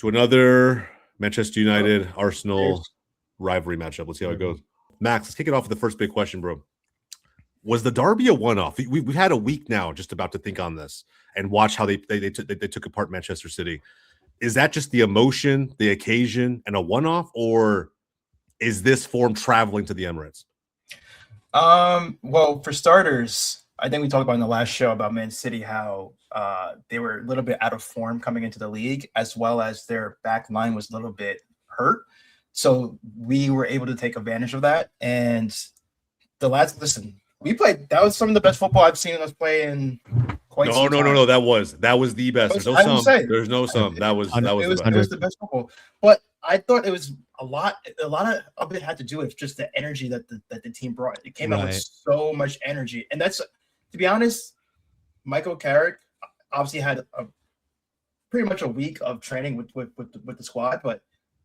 To another Manchester United Arsenal rivalry matchup. Let's see how it goes. Max, let's kick it off with the first big question, bro. Was the derby a one-off? We've had a week now just about to think on this and watch how they took apart Manchester City. Is that just the emotion, the occasion, and a one-off, or is this form traveling to the Emirates? Well, for starters, I think we talked about in the last show about Man City how they were a little bit out of form coming into the league, as well as their back line was a little bit hurt. So we were able to take advantage of that. And we played. That was some of the best football I've seen us play in quite some time. No. That was the best. There's no some. That was the best football. But I thought it was a lot of it had to do with just the energy that the team brought. It came out with so much energy. And that's, to be honest, Michael Carrick obviously had pretty much a week of training with the squad, but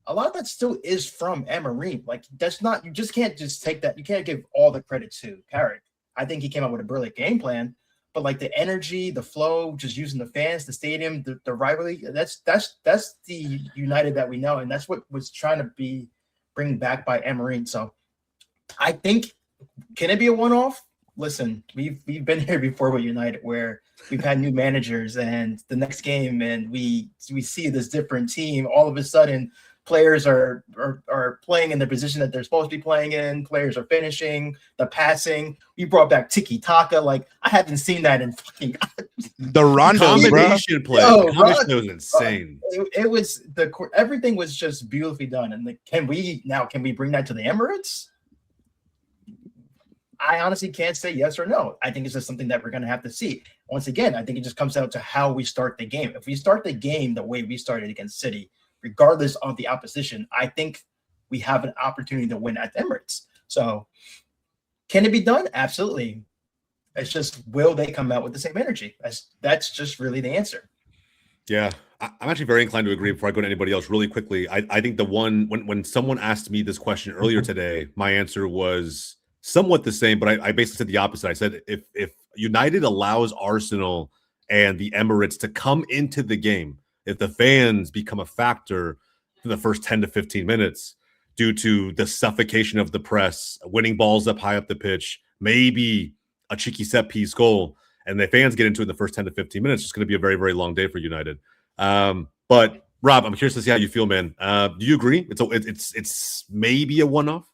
a lot of that still is from Emery. Like, that's not, you just can't just take that. You can't give all the credit to Carrick. I think he came up with a brilliant game plan, but like the energy, the flow, just using the fans, the stadium, the rivalry, that's the United that we know. And that's what was trying to bring back by Emery. So I think, can it be a one-off? Listen, we've been here before with United where we've had new managers, and the next game and we see this different team. All of a sudden, players are playing in the position that they're supposed to be playing in. Players are finishing, the passing. We brought back tiki-taka. Like, I haven't seen that in fucking the Rondo combination play. The combination was insane. It was everything was just beautifully done. And like, can we bring that to the Emirates? I honestly can't say yes or no. I think it's just something that we're going to have to see. Once again, I think it just comes down to how we start the game. If we start the game the way we started against City, regardless of the opposition, I think we have an opportunity to win at the Emirates. So can it be done? Absolutely. It's just, will they come out with the same energy? That's just really the answer. Yeah, I'm actually very inclined to agree before I go to anybody else really quickly. I think the one, when someone asked me this question earlier today, my answer was somewhat the same, but I basically said the opposite. I said, if United allows Arsenal and the Emirates to come into the game, if the fans become a factor in the first 10 to 15 minutes due to the suffocation of the press, winning balls up high up the pitch, maybe a cheeky set piece goal, and the fans get into it in the first 10 to 15 minutes, it's going to be a very, very long day for United. But Rob, I'm curious to see how you feel, man. Do you agree? It's maybe a one-off?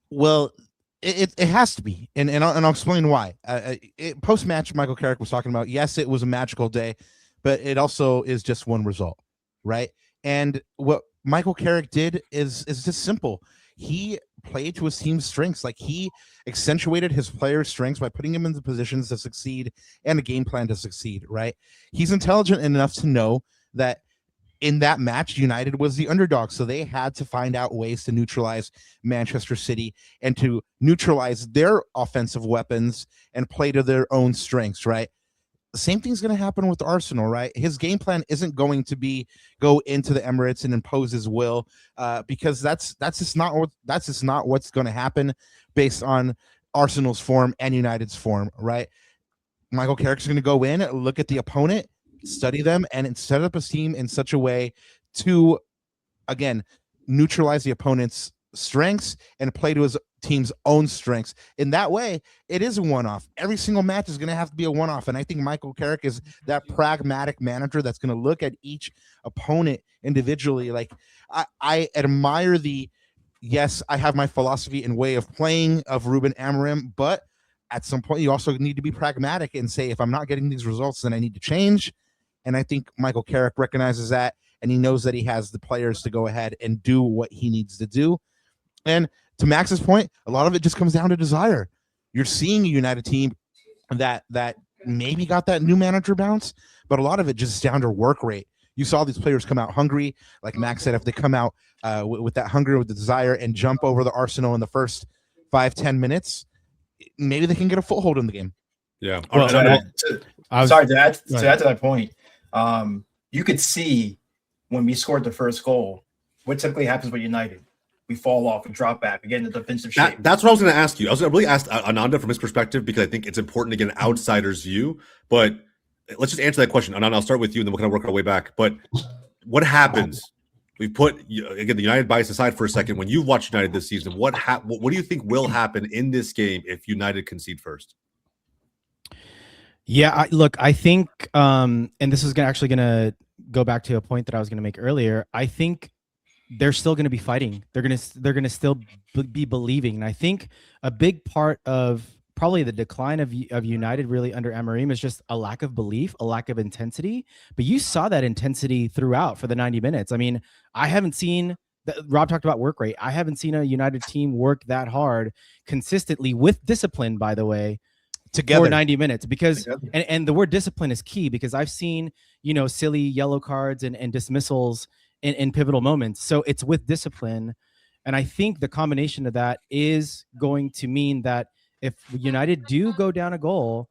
Well, it has to be, and I'll explain why. Post-match, Michael Carrick was talking about, yes, it was a magical day, but it also is just one result, right? And what Michael Carrick did is just simple. He played to his team's strengths. Like, he accentuated his players' strengths by putting them in the positions to succeed and a game plan to succeed, right? He's intelligent enough to know that in that match, United was the underdog, so they had to find out ways to neutralize Manchester City and to neutralize their offensive weapons and play to their own strengths, right? The same thing's going to happen with Arsenal, right? His game plan isn't going to be go into the Emirates and impose his will, because that's just not what's going to happen based on Arsenal's form and United's form, right? Michael Carrick's going to go in, look at the opponent, study them, and set up a team in such a way to, again, neutralize the opponent's strengths and play to his team's own strengths. In that way, it is a one-off. Every single match is going to have to be a one-off, and I think Michael Carrick is that pragmatic manager that's going to look at each opponent individually. Like, I admire yes, I have my philosophy and way of playing of Ruben Amorim, but at some point you also need to be pragmatic and say, if I'm not getting these results, then I need to change. And I think Michael Carrick recognizes that, and he knows that he has the players to go ahead and do what he needs to do. And to Max's point, a lot of it just comes down to desire. You're seeing a United team that maybe got that new manager bounce, but a lot of it just down to work rate. You saw these players come out hungry. Like Max said, if they come out with that hunger, with the desire, and jump over the Arsenal in the first 5-10 minutes, maybe they can get a foothold in the game. Yeah. Well, to add to that point, you could see when we scored the first goal, what typically happens with United. We fall off and drop back again in the defensive shape. That's what I was going to ask you. I was going to really ask Ananda from his perspective, because I think it's important to get an outsider's view. But let's just answer that question, and I'll start with you, and then we'll kind of work our way back. But what happens? We put again the United bias aside for a second. When you've watched United this season, what do you think will happen in this game if United concede first? Yeah, I think, and this is actually going to go back to a point that I was going to make earlier. I think they're still going to be fighting. They're going to still be believing. And I think a big part of probably the decline of United really under Amorim is just a lack of belief, a lack of intensity. But you saw that intensity throughout for the 90 minutes. I mean, I haven't seen Rob talked about work rate. I haven't seen a United team work that hard consistently with discipline, by the way, together for 90 minutes, because and the word discipline is key, because I've seen, silly yellow cards and dismissals in pivotal moments. So it's with discipline. And I think the combination of that is going to mean that if United do go down a goal,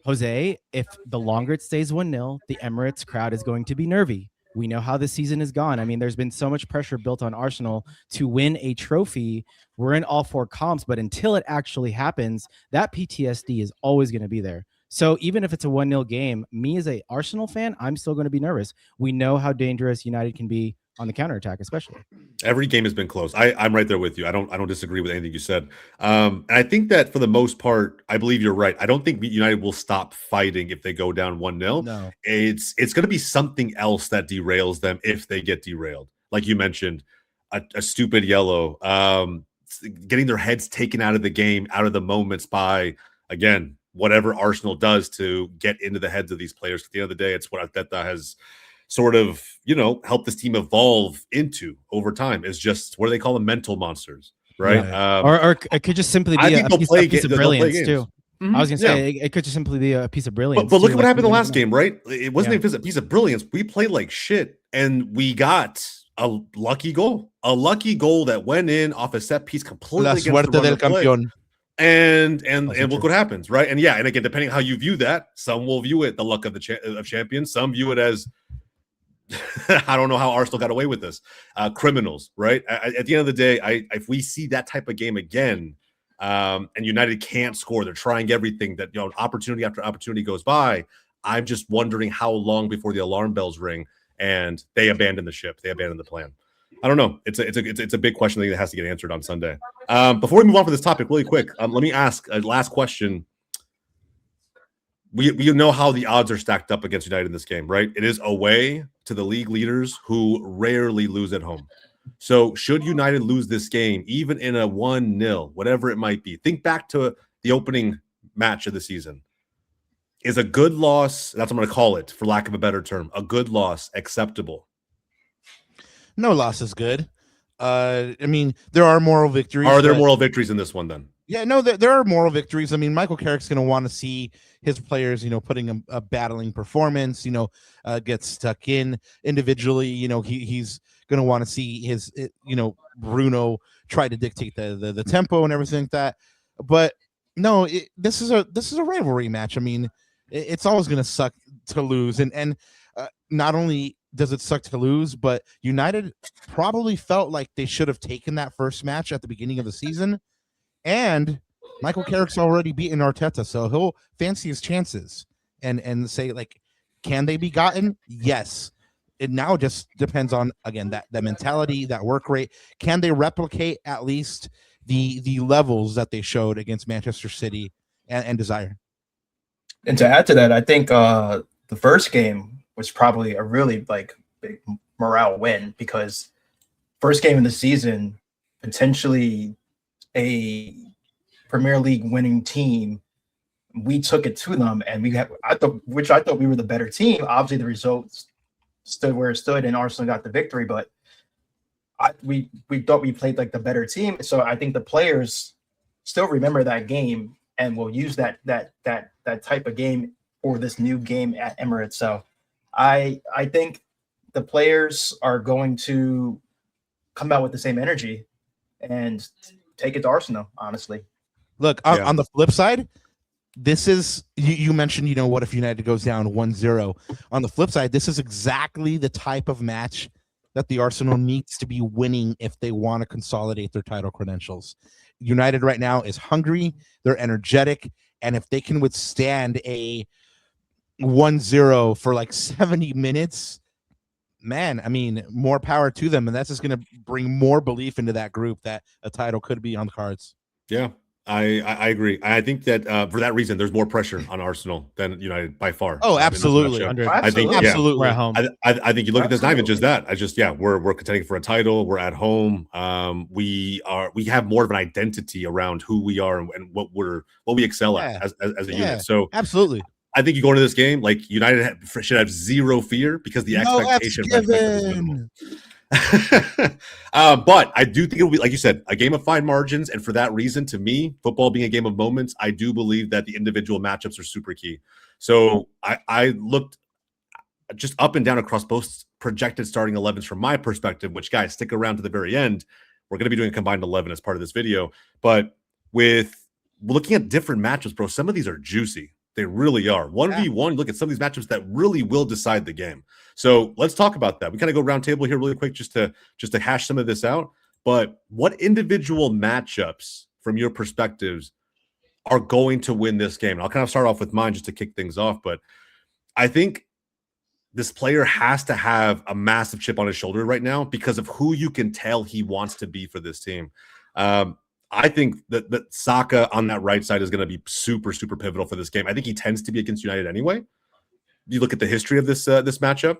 Jose, if the longer it stays 1-0, the Emirates crowd is going to be nervy. We know how the season has gone. I mean, there's been so much pressure built on Arsenal to win a trophy. We're in all 4 comps, but until it actually happens, that PTSD is always going to be there. So even if it's a 1-0 game, me as a Arsenal fan, I'm still going to be nervous. We know how dangerous United can be on the counterattack, especially. Every game has been close. I'm right there with you. I don't disagree with anything you said. And I think that for the most part, I believe you're right. I don't think United will stop fighting if they go down 1-0. No. It's going to be something else that derails them if they get derailed. Like you mentioned, a stupid yellow, getting their heads taken out of the game, out of the moments by, again, whatever Arsenal does to get into the heads of these players. At the end of the day, it's what Arteta has sort of, help this team evolve into over time, is just, what do they call them? Mental monsters, right? Yeah. Or it could just simply be a piece of brilliance too. Mm-hmm. I was going to say, it could just simply be a piece of brilliance. But look at what happened in the last game, right? It wasn't a piece of brilliance. We played like shit, and we got a lucky goal that went in off a set piece completely La against suerte del campeón. And look what happens, right? And and again, depending how you view that, some will view it the luck of of champions. Some view it as I don't know how Arsenal got away with this. Criminals, right? At the end of the day, if we see that type of game again, and United can't score, they're trying everything, that opportunity after opportunity goes by. I'm just wondering how long before the alarm bells ring and they abandon the ship, they abandon the plan. I don't know. It's a big question that has to get answered on Sunday. Before we move on from this topic, really quick, let me ask a last question. We know how the odds are stacked up against United in this game, right? It is away to the league leaders who rarely lose at home. So should United lose this game, even in a 1-0, whatever it might be, think back to the opening match of the season. Is a good loss, that's what I'm going to call it, for lack of a better term, a good loss acceptable? No loss is good. I mean, there are moral victories. Are there moral victories in this one then? Yeah, no, there are moral victories. I mean, Michael Carrick's going to want to see his players, putting a battling performance, get stuck in individually. He's going to want to see his, Bruno try to dictate the tempo and everything like that. But no, this is a rivalry match. I mean, it's always going to suck to lose, and not only does it suck to lose, but United probably felt like they should have taken that first match at the beginning of the season. And Michael Carrick's already beaten Arteta, so he'll fancy his chances and say, like, can they be gotten? Yes. It now just depends on, again, that mentality, that work rate. Can they replicate at least the levels that they showed against Manchester City and Desire? And to add to that, I think the first game was probably a really big morale win, because first game of the season, potentially a Premier League winning team, we took it to them, and I thought we were the better team. Obviously, the results stood where it stood, and Arsenal got the victory. But we thought we played like the better team. So I think the players still remember that game and will use that type of game for this new game at Emirates. So I think the players are going to come out with the same energy and take it to Arsenal, honestly. Look, on the flip side, this is, you mentioned, what if United goes down 1-0? On the flip side, this is exactly the type of match that the Arsenal needs to be winning if they want to consolidate their title credentials. United right now is hungry, they're energetic, and if they can withstand a 1-0 for like 70 minutes, man, I mean, more power to them. And that's just going to bring more belief into that group that a title could be on the cards. Yeah, I agree. I think that for that reason, there's more pressure on Arsenal than United by far. Oh, in this absolutely. matchup. Absolutely. I think, yeah, Absolutely. We're at home. I think you look at this, not even just Absolutely. that. I just, yeah, we're contending for a title. We're at home. We have more of an identity around who we are and what we excel at as a unit. So absolutely. I think you go into this game like United should have zero fear because the expectation for is minimal. But I do think it'll be, like you said, a game of fine margins. And for that reason, to me, football being a game of moments, I do believe that the individual matchups are super key. So I looked just up and down across both projected starting 11s from my perspective, which, guys, stick around to the very end. We're going to be doing a combined 11 as part of this video. But with looking at different matchups, bro, some of these are juicy. They really are. 1v1, look at some of these matchups that really will decide the game. So let's talk about that. We kind of go round table here really quick just to hash some of this out. But what individual matchups from your perspectives are going to win this game? And I'll kind of start off with mine just to kick things off. But I think this player has to have a massive chip on his shoulder right now because of who you can tell he wants to be for this team. I think that Saka on that right side is going to be super, super pivotal for this game. I think he tends to be against United anyway. You look at the history of this matchup,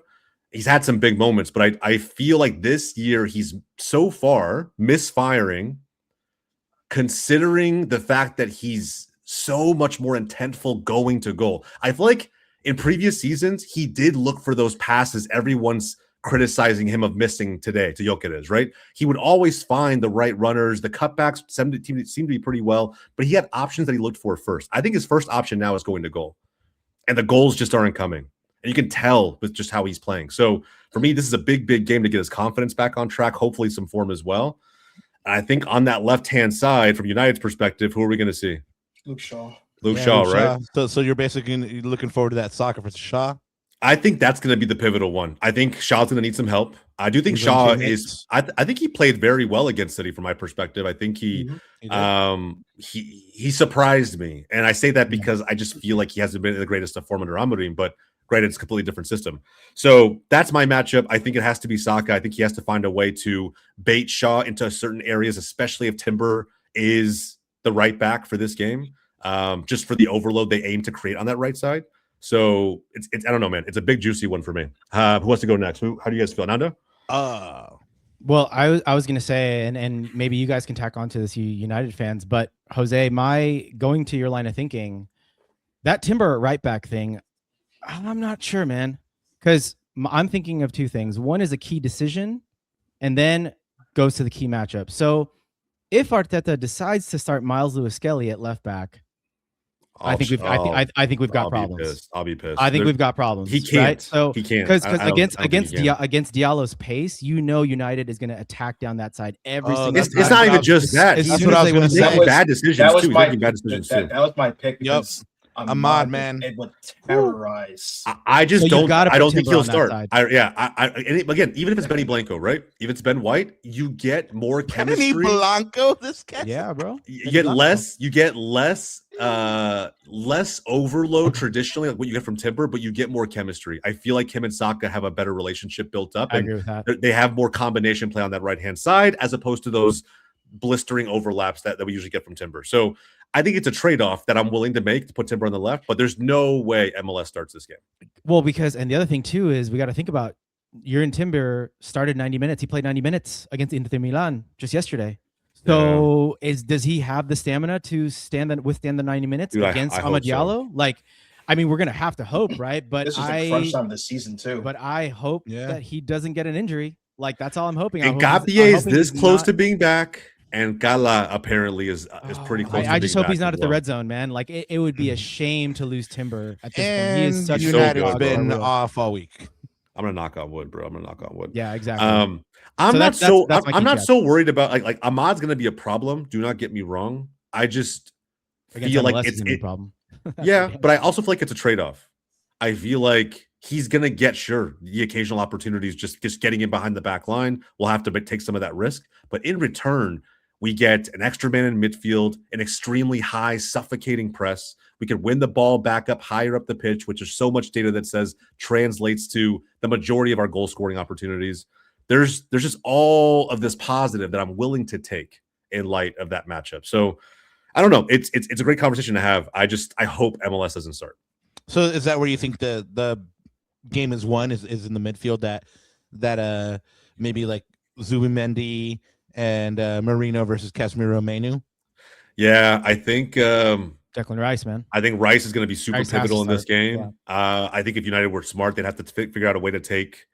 he's had some big moments, but I feel like this year he's so far misfiring, considering the fact that he's so much more intentful going to goal. I feel like in previous seasons, he did look for those passes everyone's criticizing him of missing today to Gyökeres, right? He would always find the right runners. The cutbacks seemed to be pretty well, but he had options that he looked for first. I think his first option now is going to goal, and the goals just aren't coming. And you can tell with just how he's playing. So for me, this is a big, big game to get his confidence back on track, hopefully some form as well. And I think on that left-hand side, from United's perspective, who are we going to see? Luke Shaw. Luke Shaw, right? So you're basically looking forward to that soccer for Shaw? I think that's going to be the pivotal one. I think Shaw's going to need some help. I do think Shaw is. I think he played very well against City from my perspective. I think he surprised me, and I say that because I just feel like he hasn't been in the greatest of form under Amorim. But granted, it's a completely different system. So that's my matchup. I think it has to be Saka. I think he has to find a way to bait Shaw into certain areas, especially if Timber is the right back for this game. Just for the overload they aim to create on that right side. So it's I don't know, man. It's a big juicy one for me. Who wants to go next? How do you guys feel, Nando? Well, I was gonna say, and maybe you guys can tack on to this, you United fans. But Jose, my going to your line of thinking, that Timber right back thing, I'm not sure, man, because I'm thinking of two things. One is a key decision, and then goes to the key matchup. So if Arteta decides to start Miles Lewis-Skelly at left back, I think we've got problems. I'll be pissed. I think we've got problems. He can't. Right? So he can't because against Diallo's pace, United is going to attack down that side every single time. It's not even just that. That's what I was going to say. Bad decisions too. That was my pick. Because Ahmad, man, it would terrorize. I just don't. I don't think he'll start. Again, even if it's Benny Blanco, right? If it's Ben White, you get more chemistry. Benny Blanco, this guy. Yeah, bro. You get less overload traditionally, like what you get from Timber, but you get more chemistry. I feel like him and Saka have a better relationship built up. I agree with that. They have more combination play on that right-hand side as opposed to those blistering overlaps that we usually get from Timber. So I think it's a trade-off that I'm willing to make to put Timber on the left, but there's no way MLS starts this game. Well, and the other thing too is we got to think about Jurgen Timber started 90 minutes. He played 90 minutes against Inter Milan just yesterday. So does he have the stamina to withstand the 90 minutes against Amad Diallo? So. Like, I mean, we're gonna have to hope, right? But this is a crunch time this season too. But I hope that he doesn't get an injury. Like, that's all I'm hoping. And Gabier is this close to being back. And Gala apparently is pretty close. I just hope he's not at the red zone, man. Like it would be a shame to lose Timber at this point. He is such United's been off all week. I'm gonna knock on wood, bro. I'm gonna knock on wood. Yeah, exactly. I'm not so worried about like Ahmad's gonna be a problem. Do not get me wrong. I just feel like it's a problem. Yeah, but I also feel like it's a trade-off. I feel like he's gonna get the occasional opportunities, just getting in behind the back line. We'll have to take some of that risk, but in return, We get an extra man in midfield, an extremely high, suffocating press. We could win the ball back up higher up the pitch, which is so much data that says translates to the majority of our goal scoring opportunities. There's just all of this positive that I'm willing to take in light of that matchup. So I don't know. It's a great conversation to have. I hope MLS doesn't start. So is that where you think the game is won? Is in the midfield that maybe like Zubimendi and Marino versus Casemiro Menu? Yeah, I think Declan Rice, man. I think Rice is going to be super Rice has pivotal to in this start, game. I think if United were smart, they'd have to figure out a way to take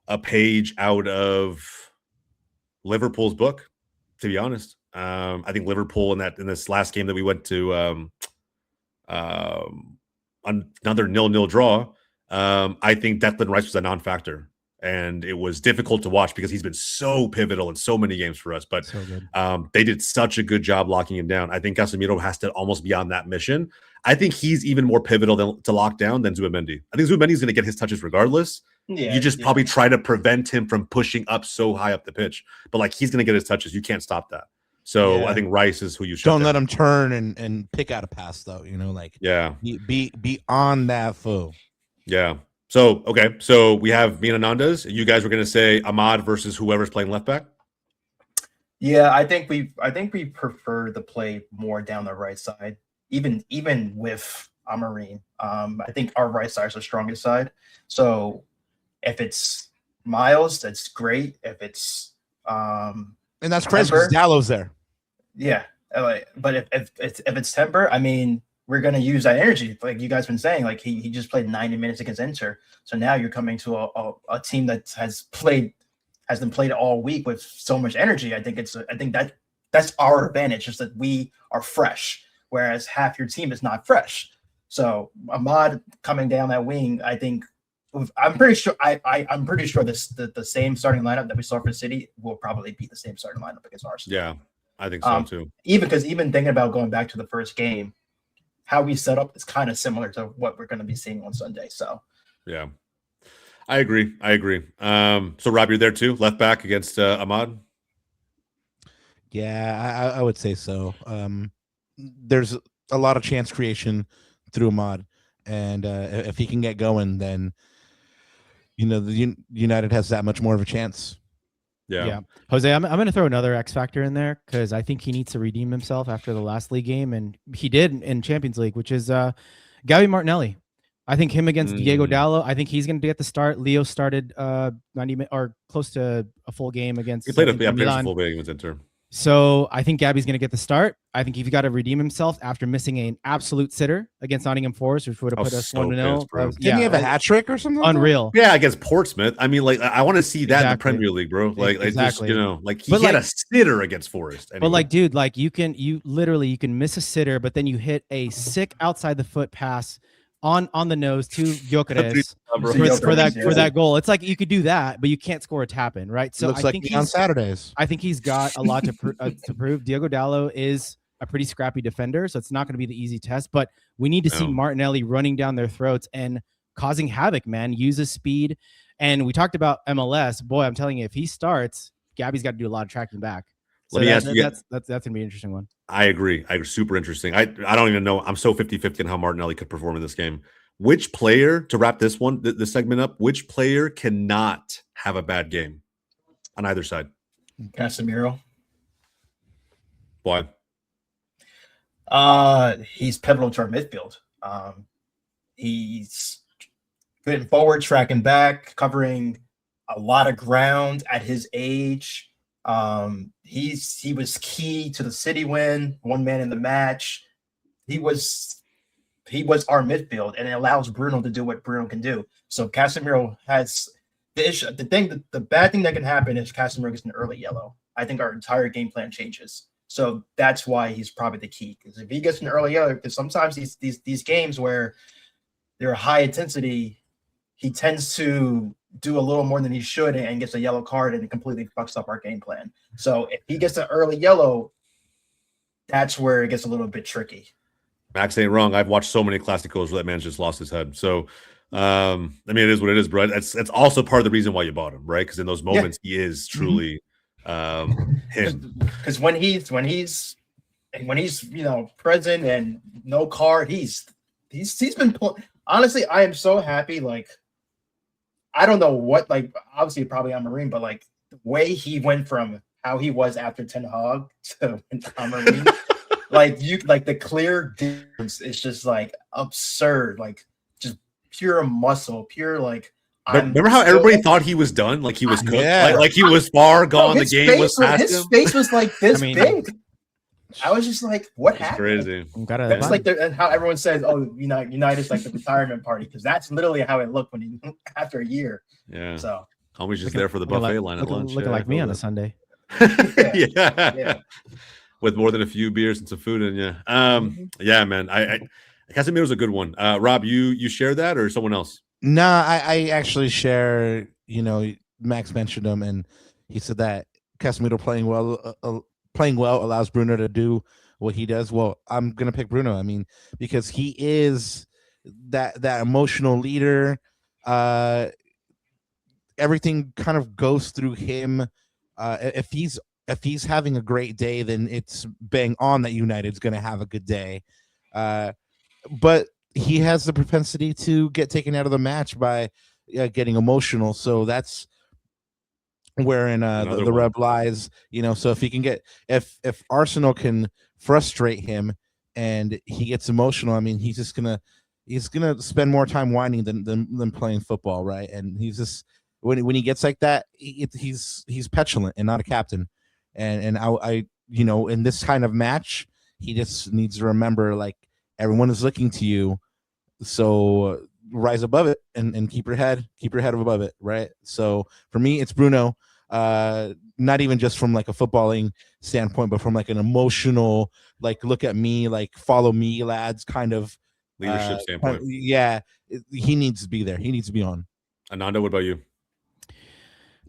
a page out of Liverpool's book. To be honest, I think Liverpool in this last game that we went to another 0-0 draw. I think Declan Rice was a non-factor, and it was difficult to watch because he's been so pivotal in so many games for us. But So good. they did such a good job locking him down. I think Casemiro has to almost be on that mission. I think he's even more pivotal to lock down than Zubimendi. I think Zubimendi is going to get his touches regardless. Yeah, You just probably try to prevent him from pushing up so high up the pitch. But like he's going to get his touches. You can't stop that. So Yeah. I think Rice is who you should. Don't let him turn and pick out a pass though. Like Yeah. be on that fool. Yeah. So okay. So we have me and Anandez. You guys were going to say Ahmad versus whoever's playing left back. Yeah, I think we prefer the play more down the right side, even with Amarin. I think our right side is the strongest side. So if it's Miles, that's great. If it's And that's crazy because Timber, Dallow's there. yeah, but if it's Timber, I mean, we're gonna use that energy, like you guys been saying. Like he just played 90 minutes against Inter, so now you're coming to a team that has been played all week with so much energy. I think that's our advantage, just that we are fresh, whereas half your team is not fresh. So Ahmad coming down that wing, I think I'm pretty sure the same starting lineup that we saw for City will probably be the same starting lineup against Arsenal. Yeah, I think so too. Even thinking about going back to the first game, how we set up is kind of similar to what we're going to be seeing on Sunday. So Yeah, I agree. So Rob, you're there too, left back against Ahmad. Yeah, I would say so. There's a lot of chance creation through Ahmad, and if he can get going, then the United has that much more of a chance. Yeah. Jose, I'm going to throw another X factor in there because I think he needs to redeem himself after the last league game, and he did in Champions League, which is Gabby Martinelli. I think him against Diego Dallo, I think he's going to get the start. Leo started 90 minutes or close to a full game against. He played a Milan. full game against Inter. So I think Gabby's going to get the start. I think he's got to redeem himself after missing an absolute sitter against Nottingham Forest, which would have put us 1-0. Didn't he have a hat trick or something? Unreal. Yeah, against Portsmouth. I mean, like I want to see that in the Exactly. Premier League, bro. Like, Exactly. he had a sitter against Forest. But like, dude, like you can miss a sitter, but then you hit a sick outside the foot pass on the nose to Gyökeres for that goal. It's like you could do that, but you can't score a tap in, right? So looks like on Saturdays. I think he's got a lot to prove. Diego Dallo is a pretty scrappy defender, so it's not going to be the easy test. But we need to see Martinelli running down their throats and causing havoc. Man, use his speed. And we talked about MLS. Boy, I'm telling you, if he starts, Gabby's got to do a lot of tracking back. So that's gonna be an interesting one. I agree. Super interesting. I don't even know. I'm so 50-50 on how Martinelli could perform in this game. Which player, to wrap this segment up, which player cannot have a bad game on either side? Casemiro. Why? He's pivotal to our midfield. He's getting forward, tracking back, covering a lot of ground at his age. He was key to the City win, one man in the match. He was our midfield, and it allows Bruno to do what Bruno can do. So Casemiro has the issue. The bad thing that can happen is Casemiro gets an early yellow. I think our entire game plan changes. So that's why he's probably the key. Because if he gets an early yellow, because sometimes these games where they're high intensity, he tends to do a little more than he should and gets a yellow card, and it completely fucks up our game plan. So if he gets an early yellow, that's where it gets a little bit tricky. Max ain't wrong. I've watched so many Clásicos where that man's just lost his head. So, I mean, it is what it is, bro. That's also part of the reason why you bought him, right? Because in those moments, he is truly Him. Because when he's present and no card, he's been honestly, I am so happy. Like, I don't know what, like, obviously probably on Marine, but like the way he went from how he was after Ten Hag to on Marine, like the clear difference is just like absurd, like just pure muscle, pure like. Remember how everybody thought he was done? Like he was cooked? Yeah. Like he was far gone. The game was past his him. face was like this big. I was just like, what happened? Crazy. That's like how everyone says, "Oh, United's like the retirement party," because that's literally how it looked when he after a year. Yeah. So Homie's just there for the buffet line at lunch. Looking like me on a Sunday. Yeah. With more than a few beers and some food in you. Yeah, man. I Casemiro's a good one. Rob, you share that or someone else? No, I actually share. Max mentioned him, and he said that Casemiro playing well allows Bruno to do what he does. Well, I'm gonna pick Bruno. I mean, because he is that emotional leader. Everything kind of goes through him. If he's having a great day, then it's bang on that United's gonna have a good day. But he has the propensity to get taken out of the match by getting emotional. So that's wherein the rub lies. So if he can if Arsenal can frustrate him and he gets emotional, I mean, he's gonna spend more time whining than playing football, right? And he's just when he gets like that, he's petulant and not a captain. And I in this kind of match, he just needs to remember, like, everyone is looking to you. So rise above it and keep your head above it, right? So for me, it's Bruno. Not even just from like a footballing standpoint, but from like an emotional, like, look at me, like, follow me, lads, kind of leadership standpoint. Yeah, he needs to be there. He needs to be on. Ananda, what about you?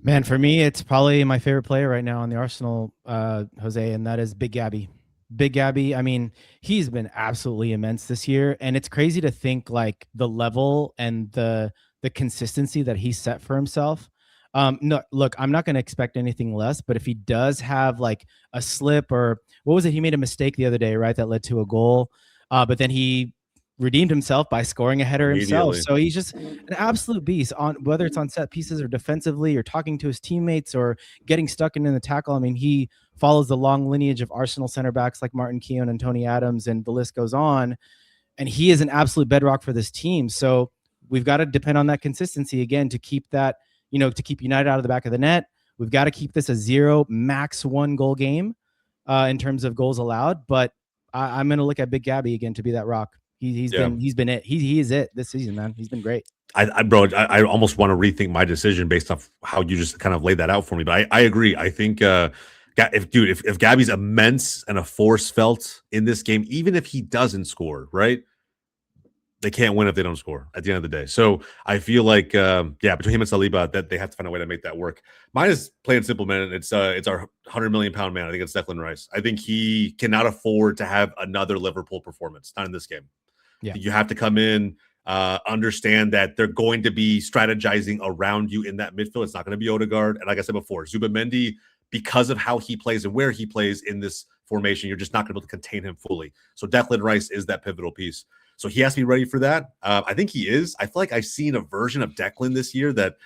Man, for me, it's probably my favorite player right now on the Arsenal, Jose, and that is Big Gabby. Big Gabby, I mean, he's been absolutely immense this year, and it's crazy to think like the level and the consistency that he set for himself. No, look, I'm not going to expect anything less, but if he does have like a slip, or what was it? He made a mistake the other day, right? That led to a goal, but then he redeemed himself by scoring a header himself. So he's just an absolute beast, on whether it's on set pieces or defensively or talking to his teammates or getting stuck in the tackle. I mean, he follows the long lineage of Arsenal center backs like Martin Keown and Tony Adams, and the list goes on. And he is an absolute bedrock for this team. So we've got to depend on that consistency again to keep that, to keep United out of the back of the net. We've got to keep this a 0 max 1 goal game in terms of goals allowed. But I'm going to look at Big Gabby again to be that rock. He's been it. He is it this season, man. He's been great. I almost want to rethink my decision based off how you just kind of laid that out for me. But I agree. I think if Gabby's immense and a force felt in this game, even if he doesn't score, right? They can't win if they don't score at the end of the day. So I feel like, between him and Saliba, that they have to find a way to make that work. Mine is plain and simple, man. It's our 100 million pound man. I think it's Declan Rice. I think he cannot afford to have another Liverpool performance. Not in this game. Yeah. You have to come in, understand that they're going to be strategizing around you in that midfield. It's not going to be Odegaard. And like I said before, Zubimendi, because of how he plays and where he plays in this formation, you're just not going to be able to contain him fully. So Declan Rice is that pivotal piece. So he has to be ready for that. I think he is. I feel like I've seen a version of Declan this year that,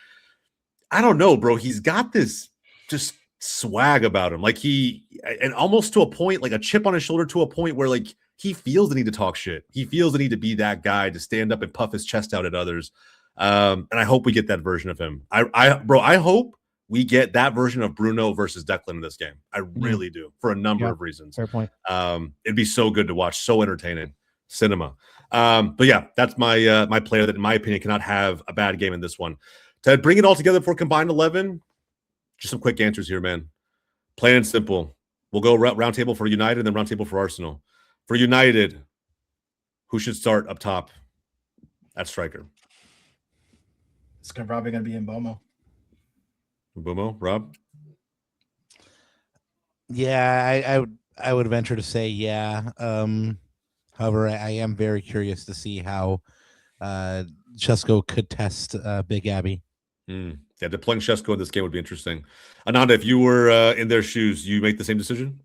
I don't know, bro. He's got this just swag about him. Like and almost to a point, like a chip on his shoulder, to a point where like he feels the need to talk shit. He feels the need to be that guy to stand up and puff his chest out at others. And I hope we get that version of him. I hope we get that version of Bruno versus Declan in this game. I really do, for a number of reasons. Fair point. It'd be so good to watch, so entertaining. Cinema. But yeah, that's my my player that, in my opinion, cannot have a bad game in this one. To bring it all together for combined 11, just some quick answers here, man. Plain and simple. We'll go round table for United and then round table for Arsenal. For United, who should start up top at striker? It's probably going to be Mbomo. Mbomo, Rob? Yeah, I would venture to say yeah. However, I am very curious to see how Chesko could test Big Abby. Yeah, deploying Shesko in this game would be interesting. Ananda, if you were in their shoes, you make the same decision?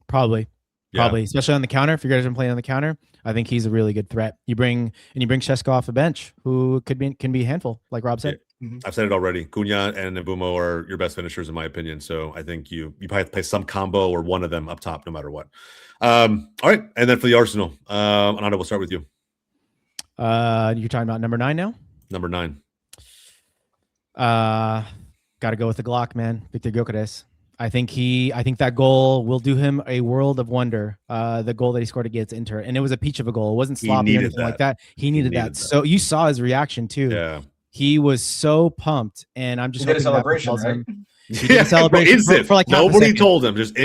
Probably, Yeah. especially on the counter. If you guys are playing on the counter, I think he's a really good threat. You bring Shesko off the bench, who can be a handful, like Rob said. Yeah. I've said it already. Cunha and Mbumo are your best finishers, in my opinion. So I think you probably have to play some combo or one of them up top, no matter what. All right, and then for the Arsenal, Ananda, we'll start with you. You're talking about number 9 now. Number 9. Got to go with the Glock, man. Victor Gyökeres. I think that goal will do him a world of wonder. The goal that he scored against Inter, and it was a peach of a goal. It wasn't sloppy or anything like that. He needed that. So you saw his reaction too. Yeah. He was so pumped, and I'm just He did a celebration, right? He did a celebration for like nobody told him, just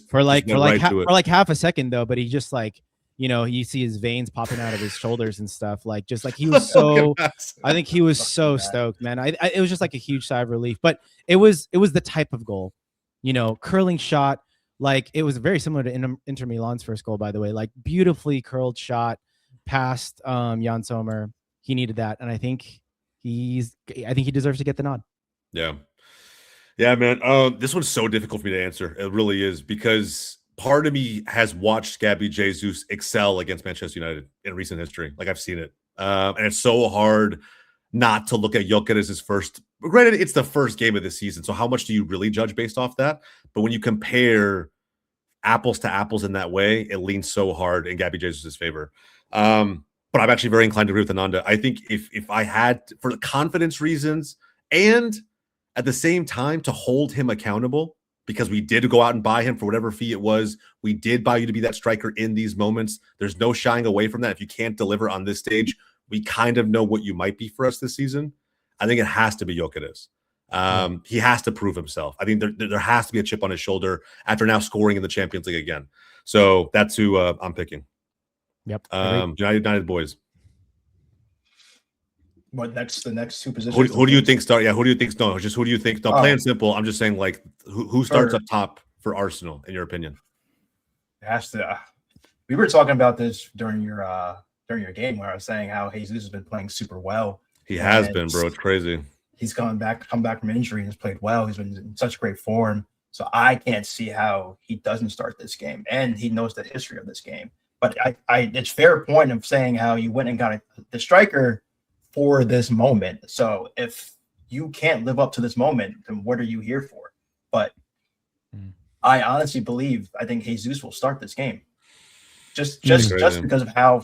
for half a second though. But he just like, you see his veins popping out of his shoulders and stuff. Like just like he was so. I think he was so stoked, man. It was just like a huge sigh of relief. But it was the type of goal, curling shot. Like it was very similar to Inter Milan's first goal, by the way. Like beautifully curled shot past Jan Sommer. He needed that, and I think he deserves to get the nod. Yeah, man. This one's so difficult for me to answer. It really is, because part of me has watched Gabby Jesus excel against Manchester United in recent history. Like I've seen it, and it's so hard not to look at Gyökeres as first. Granted, it's the first game of the season, so how much do you really judge based off that? But when you compare apples to apples in that way, it leans so hard in Gabby Jesus' favor. But I'm actually very inclined to agree with Ananda. I think if I had, for confidence reasons and at the same time to hold him accountable, because we did go out and buy him for whatever fee it was. We did buy you to be that striker in these moments. There's no shying away from that. If you can't deliver on this stage, we kind of know what you might be for us this season. I think it has to be Gyökeres. He has to prove himself. I think there has to be a chip on his shoulder after now scoring in the Champions League again. So that's who I'm picking. Yep. United boys. What next? The next two positions. Who do you think start? Yeah, who do you think? No, just who do you think? No, playing simple. I'm just saying, like, who starts up top for Arsenal in your opinion? It has to. We were talking about this during your game where I was saying how Jesus has been playing super well. He has been, bro. It's crazy. He's come back from injury and has played well. He's been in such great form. So I can't see how he doesn't start this game, and he knows the history of this game. But it's fair point of saying how you went and got the striker for this moment. So if you can't live up to this moment, then what are you here for? But I honestly believe I think Jesus will start this game. Just because of how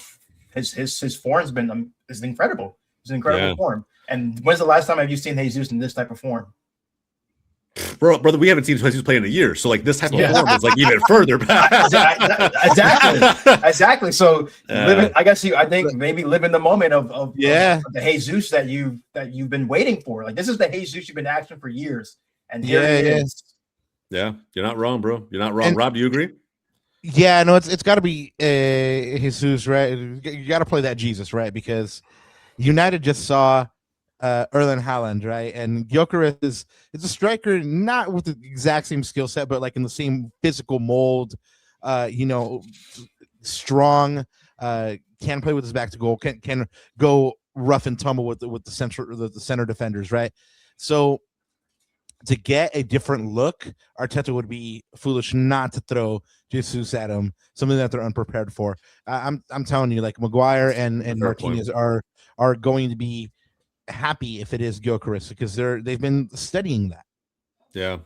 his form has been is incredible. It's an incredible form. And when's the last time have you seen Jesus in this type of form? Brother, we haven't seen Jesus play in a year, so like this type of form is like even further back. Exactly. So I think maybe live in the moment of the Jesus that you've been waiting for. Like this is the Jesus you've been asking for years, and here it is. Yeah, you're not wrong, bro. You're not wrong. And, Rob, do you agree? Yeah, no, it's got to be Jesus, right? You got to play that Jesus, right? Because United just saw Erling Haaland, right? And Gyökeres is a striker, not with the exact same skill set, but like in the same physical mold. Strong, can play with his back to goal, can go rough and tumble with the center defenders, right? So to get a different look, Arteta would be foolish not to throw Jesus at him, something that they're unprepared for. I'm telling you, like Maguire and Martinez are going to be happy if it is Gyökeres because they've been studying that. Yeah,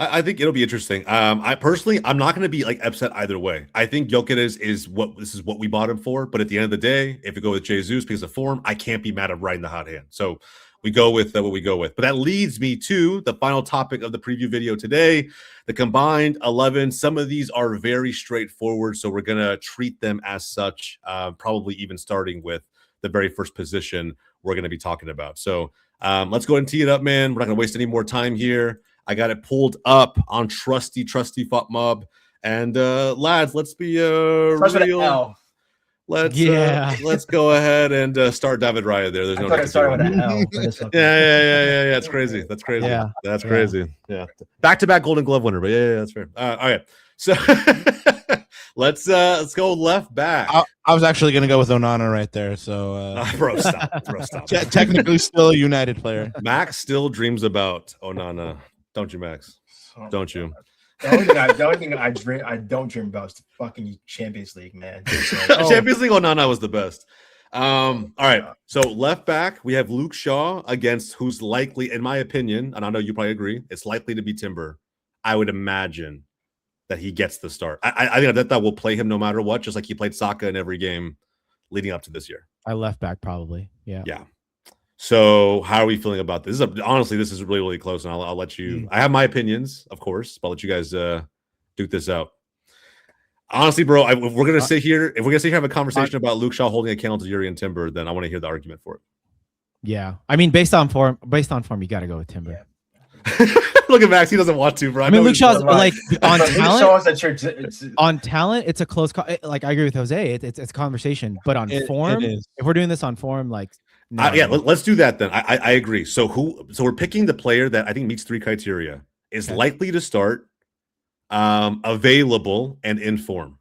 I think it'll be interesting. I personally, I'm not going to be like upset either way. I think Gyökeres is what we bought him for. But at the end of the day, if we go with Jesus because of form, I can't be mad at riding the hot hand. So we go with what we go with. But that leads me to the final topic of the preview video today, the combined 11. Some of these are very straightforward, so we're going to treat them as such, probably even starting with the very first position we're going to be talking about. So let's go ahead and tee it up, man. We're not going to waste any more time here. I got it pulled up on trusty FOTMob. And lads, let's be real. Let's go ahead and start David Raya there. There's no need to start with an L. Yeah. It's crazy. That's crazy. Yeah. That's crazy. Yeah. Back-to-back Golden Glove winner, but yeah, that's fair. All right. So let's go left back. I was actually going to go with Onana right there. So, Bro, stop. Bro, stop. Technically still a United player. Max still dreams about Onana, don't you, Max? Oh, Don't you? The only thing I don't dream about is the fucking Champions League, man. So, Champions League Onana was the best. All right. So left back, we have Luke Shaw against who's likely, in my opinion, and I know you probably agree, it's likely to be Timber. I would imagine that he gets the start. I think that will play him no matter what, just like he played Saka in every game leading up to this year. I left back probably. Yeah. Yeah. So how are we feeling about this? Honestly, this is really, really close, and I'll let you. I have my opinions, of course, but I'll let you guys duke this out. Honestly, bro, if we're gonna sit here and have a conversation about Luke Shaw holding a candle to Yuri and Timber, then I want to hear the argument for it. Yeah. I mean, based on form, you got to go with Timber. Yeah. Look at Max; he doesn't want to, bro. I mean, Luke Shaw's like on Luke talent. Shaw's it's On talent, it's a close. Like I agree with Jose. It's a conversation, but on form, if we're doing this on form, like no. Yeah, let's do that then. I agree. So we're picking the player that I think meets 3 criteria: is likely to start, available, and in form.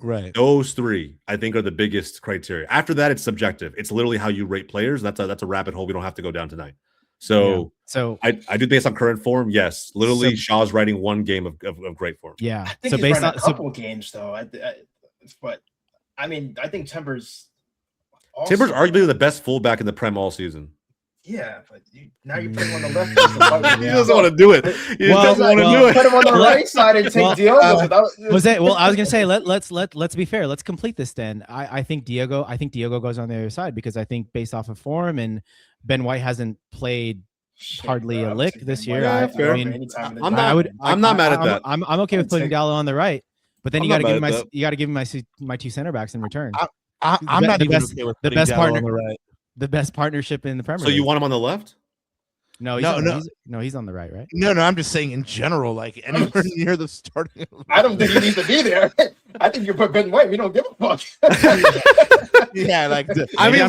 Right. Those 3, I think, are the biggest criteria. After that, it's subjective. It's literally how you rate players. That's a rabbit hole we don't have to go down tonight. So, I do based on current form. Yes, literally, Shaw's writing 1 game of great form. Yeah. I think So he's based running on a couple of games though. But I mean, I think Timber's arguably the best fullback in the Prem all season. Yeah, but now you're putting him on the left. He doesn't want to do it. He doesn't want to do it. Put him on the right side and take Diogo. I was gonna say let's be fair. Let's complete this then. I think Diego goes on the other side because I think based off of form and Ben White hasn't played hardly a lick this year. Yeah, fair. I'm not mad at that. I'm okay with putting Dallo on the Premier. But then you got to give me my 2 center backs in return. I'm not even okay with the best Dallo partner on the right. The best partnership in the Premier. So you want him on the left? No, he's on the right, right? No, I'm just saying in general, like anywhere near the starting. I don't think he needs to be there. I think you put Ben White. We don't give a fuck. Yeah, like look, at the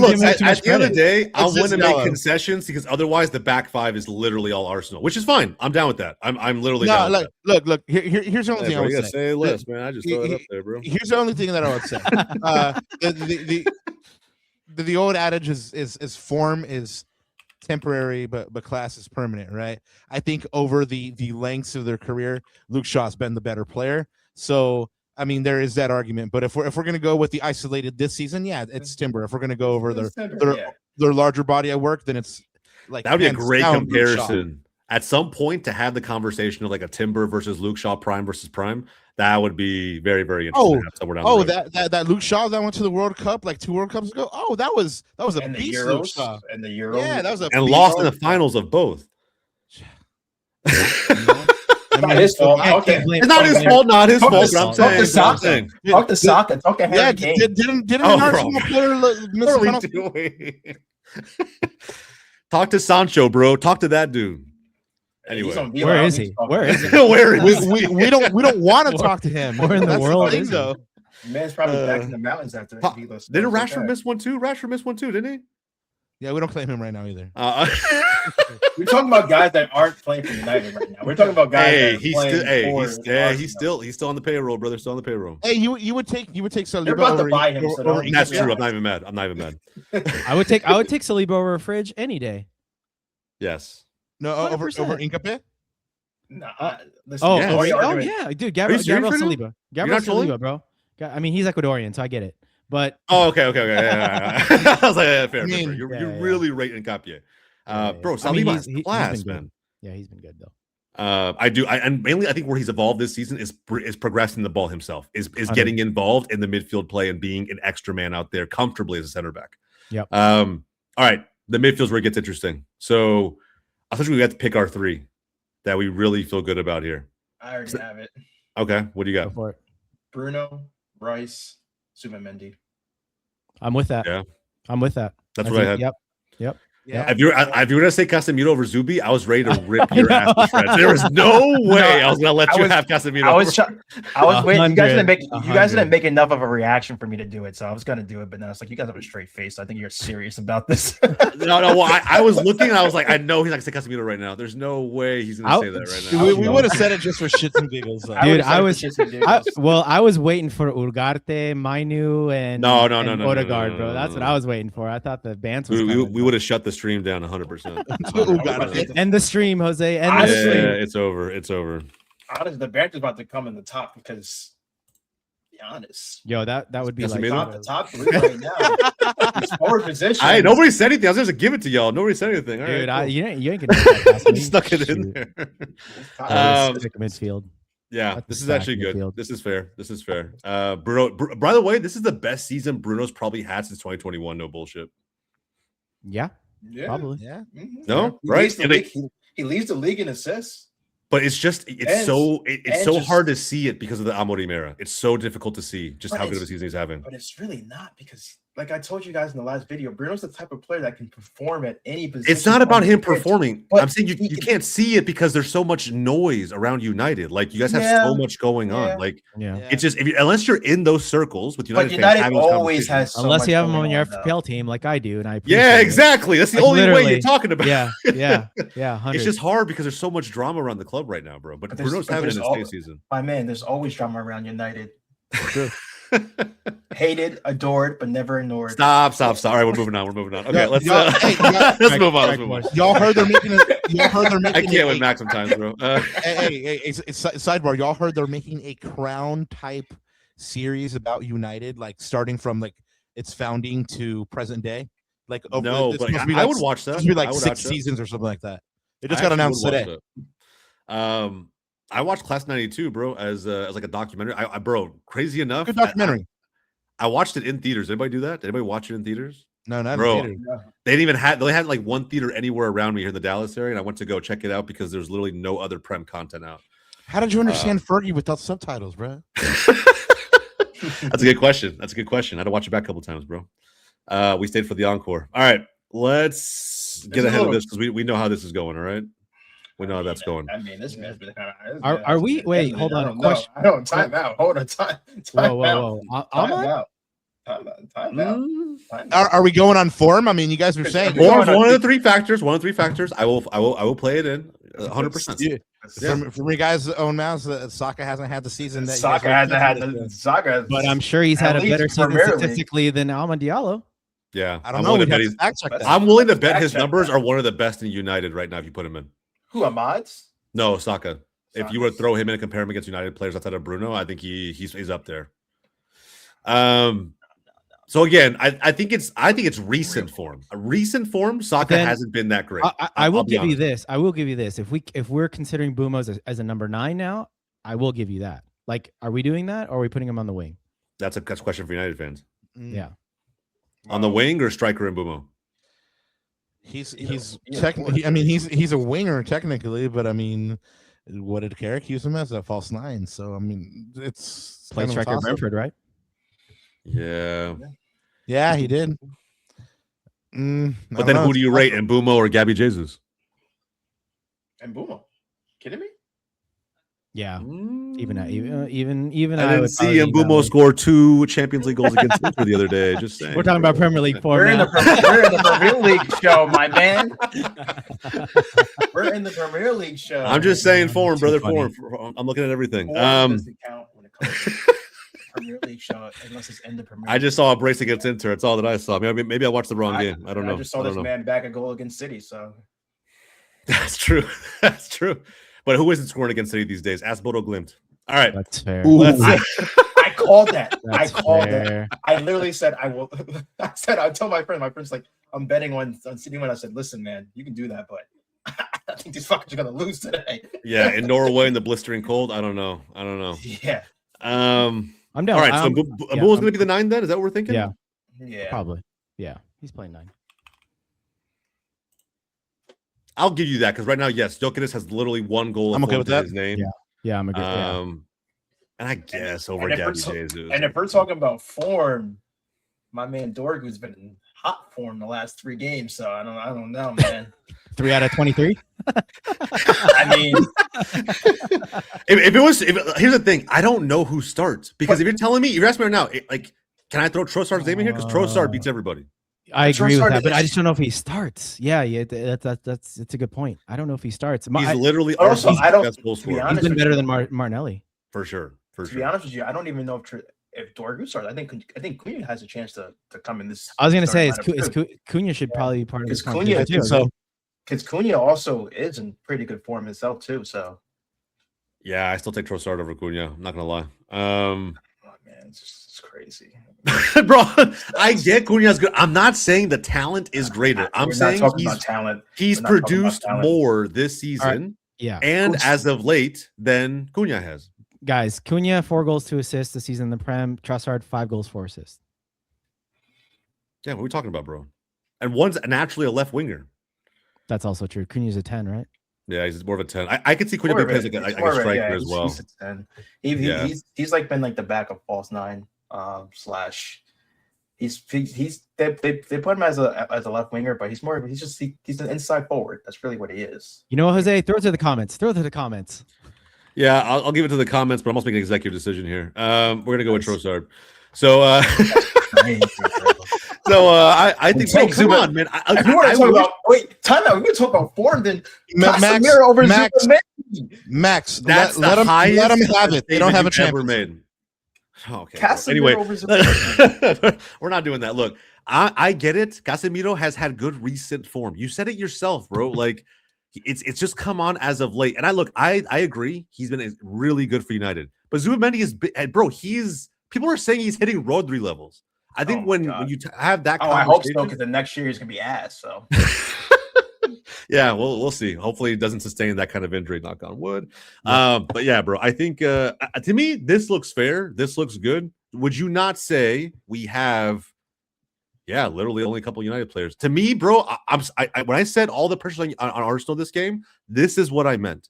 end of the day, I want to make concessions because otherwise the back 5 is literally all Arsenal, which is fine. I'm down with that. I'm literally down with that. Look. Here's the only thing I would say. List, man. I just throw it up there, bro. Here's the only thing that I would say. The old adage is form is temporary, but class is permanent, right? I think over the lengths of their career, Luke Shaw's been the better player. So I mean, there is that argument. But if we're gonna go with the isolated this season, yeah, it's Timber. If we're gonna go over their larger body of work, then it's like that would be a great comparison. At some point, to have the conversation of like a Timber versus Luke Shaw, prime versus prime, that would be very, very interesting. That Luke Shaw that went to the World Cup like 2 World Cups ago. Oh, that was a beast. Luke Shaw. And the Euros. Yeah, that was and lost in the finals of both. Not his fault. It's not his fault. Not his fault. Talk to Saka. Talk to Saka. Talk to Harry Kane. Didn't an Arsenal player miss a penalty? Talk to Sancho, bro. Talk to that dude. Anyway, where is he? Where is he? We don't want to talk to him. Where in the world is he? Man's probably back in the mountains after. Didn't Rashford miss one too? Rashford missed one too, didn't he? Yeah, we don't claim him right now either. We're talking about guys that aren't playing for United right now. We're talking about guys. He's still on the payroll, brother. Still on the payroll. Hey, you would take Saliba They're about to buy him. That's true. I'm not even mad. I would take Saliba over a Fridge any day. Yes. No, over Incape? Nah, yeah, dude, Gabriel Saliba. Gabriel Saliba, bro. I mean, he's Ecuadorian, so I get it. But okay. Yeah. I was like, fair. You're really rating Capie. Bro, Saliba is class, man. Yeah, he's been good though. And mainly I think where he's evolved this season is progressing the ball himself, is getting involved in the midfield play and being an extra man out there comfortably as a center back. Yep. All right, the midfield's where it gets interesting. So essentially we have to pick our 3 that we really feel good about here. I already have it. Okay, what do you got? Go for it. Bruno, Rice, Zubimendi. I'm with that. Yeah. I'm with that. That's what I had. Yep. Yeah. If you were gonna say Casemiro over Zubi, I was ready to rip your ass to shreds. There was no way I was gonna let you have Casemiro. I was waiting. You guys didn't make 100. enough of a reaction for me to do it, so I was gonna do it. But then I was like, you guys have a straight face. So I think you're serious about this. No. Well, I was looking, and I was like, I know he's not gonna say Casemiro right now. There's no way he's gonna say that right now. We would have said it just for shits and giggles. Dude, I was waiting for Ugarte, Mainu, and Odegaard, bro. That's what I was waiting for. I thought the bands was we would have shut the stream down 100%. End the stream, Jose. It's over. Honestly, the banter's about to come in the top because, be honest, yo, that would be like the top three right now. It's forward position. Nobody said anything. I was just give it to y'all. Nobody said anything. All dude, right, cool. you ain't gonna that stuck it in there. Midfield. Yeah, this is actually good. This is fair. Bruno. By the way, this is the best season Bruno's probably had since 2021. No bullshit. Yeah, probably. Yeah. Mm-hmm. No, right? He leads the league in assists. But it's so hard to see it because of the Amorim era. It's so difficult to see just how good of a season he's having. But it's really not because, like I told you guys in the last video, Bruno's the type of player that can perform at any position. It's not about him performing. I'm saying you can't see it because there's so much noise around United. Like you guys have so much going on. Like it's just unless you're in those circles with United, United always has unless you have him on your FPL team like I do, and I exactly. That's the only way you're talking about. Yeah. 100. It's just hard because there's so much drama around the club right now, bro. But Bruno's having an insane season. My man, there's always drama around United. True. Hated, adored, but never ignored. Stop. All right, we're moving on. Okay, let's move on. Y'all heard they're making I can't with Max sometimes, bro. Sidebar. Y'all heard they're making a Crown type series about United, like starting from like its founding to present day. Like no, but I would watch that. It's be like 6 seasons or something like that. It just got announced today. I watched Class 92, bro, as like a documentary. Bro, crazy enough. Good documentary. I watched it in theaters. Anybody do that? Did anybody watch it in theaters? No, not bro, in theaters. They didn't even had like one theater anywhere around me here in the Dallas area, and I went to go check it out because there's literally no other Prem content out. How did you understand Fergie without subtitles, bro? That's a good question. I had to watch it back a couple times, bro. We stayed for the encore. All right, let's get ahead of this because we know how this is going. All right. We know how that's going. I mean, this man's been kind of. Are we? Wait, hold on. Question. I don't time out. Hold on. Time whoa. Time out. Are we going on form? I mean, you guys are saying one of the three factors. I will play it in 100%. From you guys' own mouths, Saka hasn't had the season that Saka hasn't had the Saka. But I'm sure he's had a better season statistically than Alma Diallo. Yeah, I don't know. I'm willing to bet his numbers are one of the best in United right now if you put him in. Who, Ahmad's? No, Saka. If you were to throw him in and compare him against United players outside of Bruno, I think he's up there. So again, I think it's recent form. A recent form, Saka hasn't been that great. I will give you this. If we're considering Bumo as a number 9 now, I will give you that. Like, are we doing that or are we putting him on the wing? That's a question for United fans. Yeah. On the wing or striker and Bumo? He's technically. I mean, he's a winger technically, but I mean, what did Carrick use him as? A false 9. So I mean, it's play striker Brentford, right? Yeah, he did. But then who do you rate, Mbumo or Gabby Jesus? Mbumo. Kidding me? Yeah, even I didn't see Mbumo score 2 Champions League goals against Inter the other day. Just saying. We're talking about Premier League form. We're in the Premier League show, my man. We're in the Premier League show. I'm just saying form, brother. Form. I'm looking at everything. Doesn't count when it comes to Premier League show unless it's in the Premier League. I just saw a brace against Inter. That's all that I saw. Maybe I watched the wrong game. I don't know. I just saw this man back a goal against City. So that's true. That's true. But who isn't scoring against City these days? Ask Bodo Glimt. All right. That's fair. I called that. That's I called fair. that. I literally said I will. I told my friend. My friend's like, I'm betting on City win. I said, listen, man, you can do that, but I think these fuckers are gonna lose today. Yeah, in Norway in the blistering cold. I don't know. Yeah. I'm down. All right. So Mbumo's going to be the 9 then? Is that what we're thinking? Yeah. Yeah. Probably. Yeah. He's playing 9. I'll give you that because right now, yes, Jokic has literally 1 goal. I'm okay with that. His name. Yeah, I'm agree. And I guess over Gabby Jesus. And if we're talking about form, my man Dorgu's been hot form the last 3 games. So I don't know, man. 3 out of 23. I mean, here's the thing, I don't know who starts because if you're telling me, you're asking me right now, like, can I throw Trossard's name in here? Because Trossard beats everybody. I agree with Trossard that, but I is- just don't know if he starts. Yeah, that's a good point. I don't know if he starts. He's literally also, Arsenal's I don't- best goal to be scorer. He's honest been with better you, than Martinelli. For sure. to be honest with you, I don't even know if Dorgu starts. I think Cunha has a chance to come in this. I was gonna say starting lineup, too. Cunha should probably be part of this Because Cunha, conversation too. so. Because Cunha also is in pretty good form himself too. So, Yeah, I still take Trossard over Cunha. I'm not gonna lie. oh man, it's crazy. Bro, I get Cunha's good. I'm not saying the talent is greater. I'm We're saying not talking about talent. he's We're not talking about produced talent. more this season Yeah, and Who's- as of late than Cunha has. guys, Cunha 4 goals, 2 assists this season in the Prem. Trossard 5 goals, 4 assists. Yeah, what are we talking about, bro? And one's naturally a left winger. That's also true. Cunha's a 10, right? Yeah, he's more of a 10. I could see Cunha More being of played like he's a more of striker as he's- well. He's a 10. Yeah. He's like been like the backup false 9 slash. They put him as a left winger, but he's an inside forward. That's really what he is. You know what, Jose? Throw it to the comments. Throw it to the comments. Yeah, I'll give it to the comments, but I'm also making an executive decision here. We're gonna go with Trossard. So, Crazy, bro. I think, bro, come on, man. If you want to talk about time out, we can talk about form. Then Casemiro over Zubamendi. Max, That's let the him highest have it. They don't have a statement you've ever champion. made. Okay. Casemiro Anyway, over Zubamendi. we're not doing that. Look, I get it. Casemiro has had good recent form. You said it yourself, bro. Like it's just come on as of late. And I agree. He's been really good for United. But Zubamendi is, bro. People are saying he's hitting Rodri levels. I think Oh my when God. you have that, I hope so, conversation- because the next year he's gonna be ass. So yeah, we'll see. Hopefully, it doesn't sustain that kind of injury. Knock on wood. But yeah, bro, I think to me this looks fair. This looks good. Would you not say we have? Yeah, literally only a couple United players. To me, bro, when I said all the pressure on Arsenal this game, this is what I meant.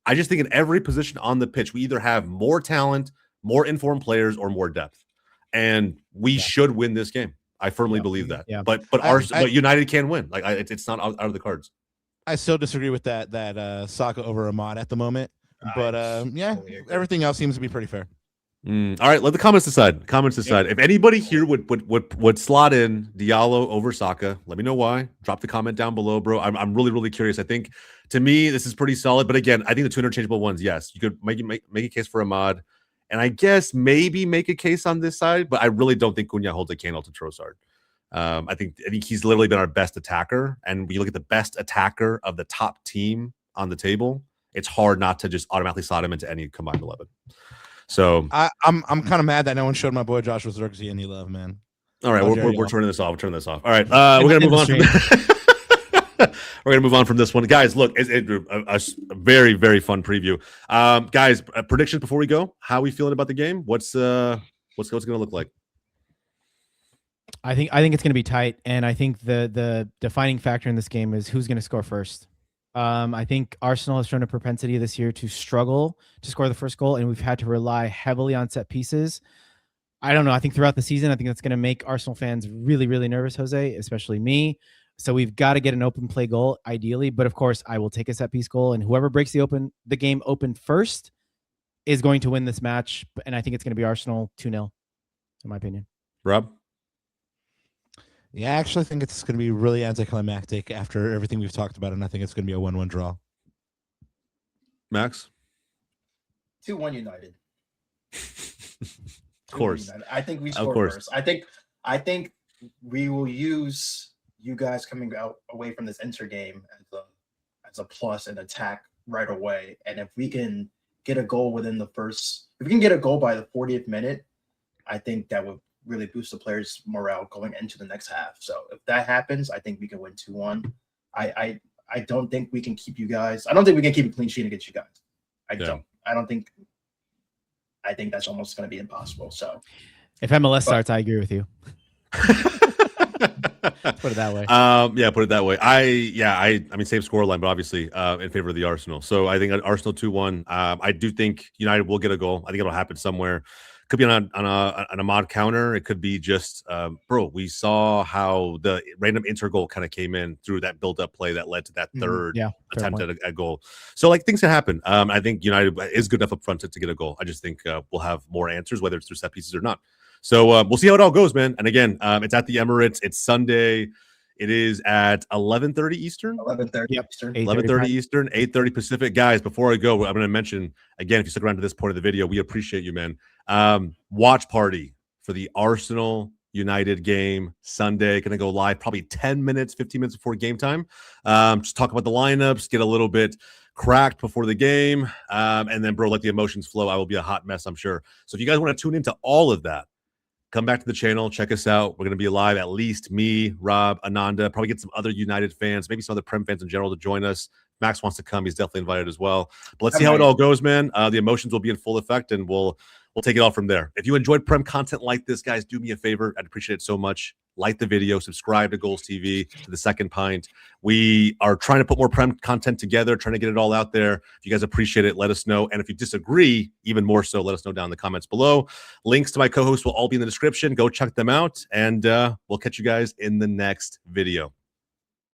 I just think in every position on the pitch, we either have more talent, more informed players, or more depth, and we should win this game. I firmly believe that. Yeah. But but United can win. Like it's not out of the cards. I still disagree with that Saka over Ahmad at the moment. But yeah, everything else seems to be pretty fair. All right, let the comments decide. If anybody here would slot in Diallo over Saka, let me know why. Drop the comment down below, bro. I'm really curious. I think to me this is pretty solid. But again, I think the two interchangeable ones, yes, you could make a case for Ahmad, and I guess maybe make a case on this side. But I really don't think Cunha holds a candle to Trossard. I think he's literally been our best attacker, and when you look at the best attacker of the top team on the table, it's hard not to just automatically slot him into any combined 11. So I'm kind of mad that no one showed my boy Joshua Zirkzee any love, man. all right, How dare we're y'all. turning this off. All right, we're gonna move on. We're gonna move on from this one, guys. Look, it's a very fun preview. Guys, predictions before we go. How are we feeling about the game? What's gonna look like? I think it's going to be tight, and I think the defining factor in this game is who's going to score first. I think Arsenal has shown a propensity this year to struggle to score the first goal, and we've had to rely heavily on set pieces. I don't know. I think throughout the season, I think that's going to make Arsenal fans really nervous, Jose, especially me. So we've got to get an open play goal, ideally. But of course, I will take a set piece goal, and whoever breaks the game open first is going to win this match. And I think it's going to be Arsenal 2-0, in my opinion. Rob? Yeah, I actually think it's going to be really anticlimactic after everything we've talked about, and I think it's going to be a 1-1 draw. Max? 2-1 United. Of course. I think we score first. I think we will use you guys coming out away from this Inter game as a plus and attack right away. And if we can get a goal if we can get a goal by the 40th minute, I think that would really boost the players' morale going into the next half. So if that happens, I think we can win 2-1. I don't think we can keep you guys. I don't think we can keep a clean sheet against you guys. I think that's almost going to be impossible. So if MLS starts, I agree with you. Let's put it that way. Yeah, put it that way. I mean, same scoreline, but obviously in favor of the Arsenal. So I think Arsenal 2-1. I do think United will get a goal. I think it'll happen somewhere. Could be on a mod counter. It could be just, bro, we saw how the random inter goal kind of came in through that build-up play that led to that third attempt at a goal. So like things can happen. I think United is good enough up front to get a goal. I just think we'll have more answers, whether it's through set pieces or not. So we'll see how it all goes, man. And again, it's at the Emirates. It's Sunday. It is at 11:30 Eastern. 11:30 Eastern. 11:30 Eastern, 8:30 Pacific. Guys, before I go, I'm going to mention again, if you stick around to this point of the video, we appreciate you, man. Watch party for the Arsenal United game Sunday. Going to go live probably 10 minutes, 15 minutes before game time. Just talk about the lineups, get a little bit cracked before the game, and then, bro, let the emotions flow. I will be a hot mess, I'm sure. So if you guys want to tune into all of that, come back to the channel, check us out. We're going to be live, at least me, Rob, Ananda, probably get some other United fans, maybe some other Prem fans in general to join us. Max wants to come. He's definitely invited as well. But let's see how it all goes, man. The emotions will be in full effect, and we'll take it all from there. If you enjoyed Prem content like this, guys, do me a favor. I'd appreciate it so much. Like the video, subscribe to Goals TV, to the Second Pint. We are trying to put more Prem content together, trying to get it all out there. If you guys appreciate it, let us know. And if you disagree, even more so, let us know down in the comments below. Links to my co-hosts will all be in the description. Go check them out, and we'll catch you guys in the next video.